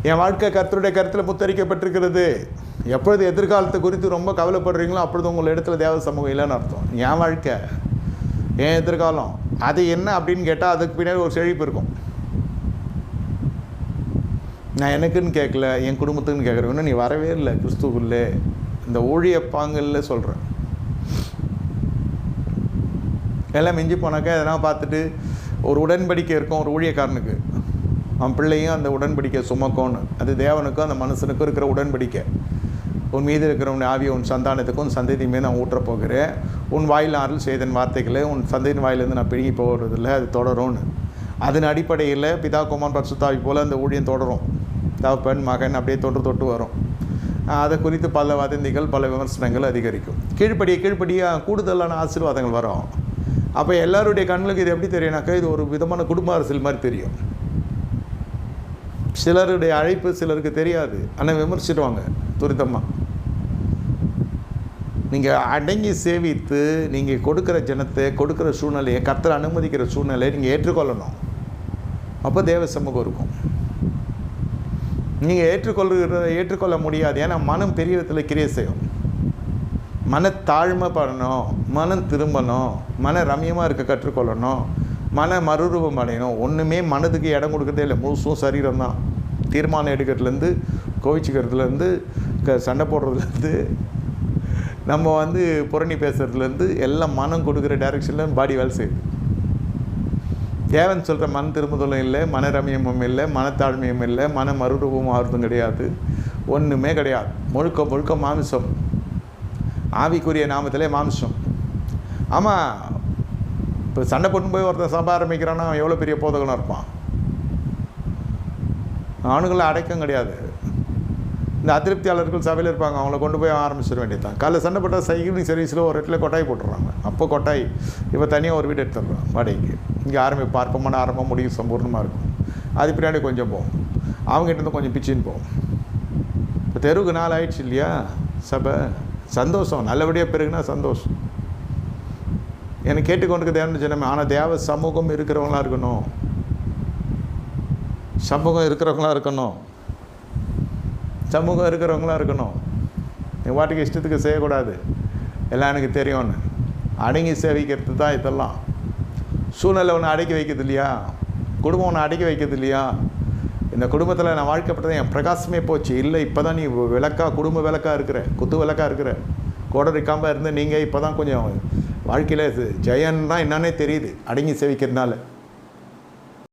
என் வாழ்க்கை கர்த்தருடைய கருத்தில் முத்தரிக்கப்பட்டிருக்கிறது. எப்பொழுது எதிர்காலத்தை குறித்து ரொம்ப கவலைப்படுறீங்களோ அப்பொழுது உங்கள் இடத்துல தேவ சமூகம் இல்லைன்னு அர்த்தம். என் வாழ்க்கை, என் எதிர்காலம், அது என்ன அப்படின்னு கேட்டால் அதுக்கு பின்னாடி ஒரு செழிப்பு இருக்கும். நான் எனக்குன்னு கேட்கல, என் குடும்பத்துக்குன்னு கேட்குறேன். இன்னும் நீ வரவே இல்லை கிறிஸ்துவுக்குள்ளே. இந்த ஊழிய பாங்கல்ல சொல்கிறேன். எல்லாம் மிஞ்சி போனாக்கா எதனா பார்த்துட்டு ஒரு உடன்படிக்கை இருக்கும் ஒரு ஊழியக்காரனுக்கு, அவன் பிள்ளையும் அந்த உடன்படிக்கை சுமக்கோன்னு. அது தேவனுக்கும் அந்த மனுஷனுக்கும் இருக்கிற உடன்படிக்கை. உன் மீது இருக்கிற உன் ஆவியை உன் சந்தானத்துக்கும் உன் சந்ததியுமே நான் ஊற்றப் போகிறேன். உன் வாயில் அருள் செய்தன் வார்த்தைகளை உன் சந்ததியின் வாயிலேருந்து நான் பிடுங்கி போகிறதில்லை, அது தொடரும்னு. அதன் அடிப்படையில் பிதா குமாரன் பரிசுத்தாவி போல் அந்த ஊழியம் தொடரும். தகப்பன் மகன் அப்படியே தொட்டு வரும். அதை குறித்து பல வதந்திகள், பல விமர்சனங்கள் அதிகரிக்கும். கீழ்ப்படியாக கூடுதலான ஆசீர்வாதங்கள் வரும். அப்போ எல்லாருடைய கண்ணுக்கு இது எப்படி தெரியும்னாக்கா, இது ஒரு விதமான குடும்ப அரசியல் மாதிரி தெரியும். சிலருடைய அழைப்பு சிலருக்கு தெரியாது, ஆனால் விமர்சிடுவாங்க துரிதமாக. நீங்கள் அடங்கி சேவித்து நீங்கள் கொடுக்குற ஜனத்தை, கொடுக்குற சூழ்நிலையை, கர்த்தர் அனுமதிக்கிற சூழ்நிலையை நீங்கள் ஏற்றுக்கொள்ளணும். அப்போ தேவ சமூகம் இருக்கும். நீங்கள் ஏற்றுக்கொள்ள முடியாது. ஏன்னா மனம் பெரிய விதத்தில் கிரியை செய்யும். மனத்தாழ்மை பண்ணணும், மனம் திரும்பணும், மன ரம்யமாக இருக்க கற்றுக்கொள்ளணும், மன மறுரூபம் அடையணும். ஒன்றுமே மனதுக்கு இடம் கொடுக்குறதே இல்லை. முழுசும் சரீரம் தான். தீர்மானம் எடுக்கிறதுலேருந்து, கோவிச்சுக்கிறதுலேருந்து, சண்டை போடுறதுலேருந்து, நம்ம புரணி பேசுகிறதுலேருந்து எல்லாம் மனம் கொடுக்குற டைரெக்ஷனில் பாடி வேலை செய்யுது. தேவன் சொல்கிற மன திரும்புதலும் இல்லை, மன ரம்யமும் இல்லை, மனத்தாழ்மையும் இல்லை, மன மறுரூபமும் ஆறுதும் கிடையாது. ஒன்றுமே கிடையாது. முழுக்க முழுக்க மாமிசம். ஆவிக்குரிய நாமத்திலே மாமிசம். ஆமாம், இப்போ சண்டை போட்டு போய் ஒருத்தன் சபை ஆரம்பிக்கிறான்னா அவன் எவ்வளோ பெரிய போதகனாக இருப்பான். அவனுங்களை அடைக்கம் கிடையாது. இந்த அதிருப்தியாளர்கள் சபையில் இருப்பாங்க, அவங்கள கொண்டு போய் ஆரம்பிச்சிட வேண்டியதான். காலைல சண்டை போட்டால் சைக்கிளிங் சர்வீஸில் ஒரு இடத்துல கொட்டாய் போட்டுடுறாங்க. அப்போ கொட்டாய் இப்போ தனியாக ஒரு வீடு எடுத்துடுறான் வாடகைக்கு. இங்கே பார்ப்பமான ஆரம்பம் முடிவு சம்பூர்ணமாக இருக்கும். அது பின்னாடி கொஞ்சம் போகும், அவங்ககிட்ட கொஞ்சம் பிச்சின்னு போகும். இப்போ தெருவுக்கு நாள் ஆயிடுச்சு இல்லையா சபை. சந்தோஷம், நல்லபடியாக பெருகுனா சந்தோஷம். எனக்கு கேட்டுக்கொண்டு தேவன் ஜனமே. ஆனால் தேவ சமூகம் இருக்கிறவங்களாக இருக்கணும். சமூகம் இருக்கிறவங்களாக இருக்கணும். சமூகம் இருக்கிறவங்களாக இருக்கணும். என் வாட்டுக்கு இஷ்டத்துக்கு செய்யக்கூடாது. எல்லாம் எனக்கு தெரியும்னு அடங்கி சேவிக்கிறது தான் இதெல்லாம். சூழ்நிலை ஒன்று அடக்கி வைக்கிறது இல்லையா, குடும்பம் ஒன்று அடக்கி வைக்கிறது இல்லையா. இந்த குடும்பத்தில் நான் வாழ்க்கப்பட்டது என் பிரகாசமே போச்சு. இல்லை, இப்போ தான் நீ குடும்ப விளக்காக இருக்கிற, குத்து விளக்காக இருக்கிற. கோடரிக்காமல் இருந்து நீங்கள் இப்போ தான் கொஞ்சம் வாழ்க்கையில் ஜெயன்னா என்னன்னே தெரியுது அடங்கி சேவிக்கிறதுனால.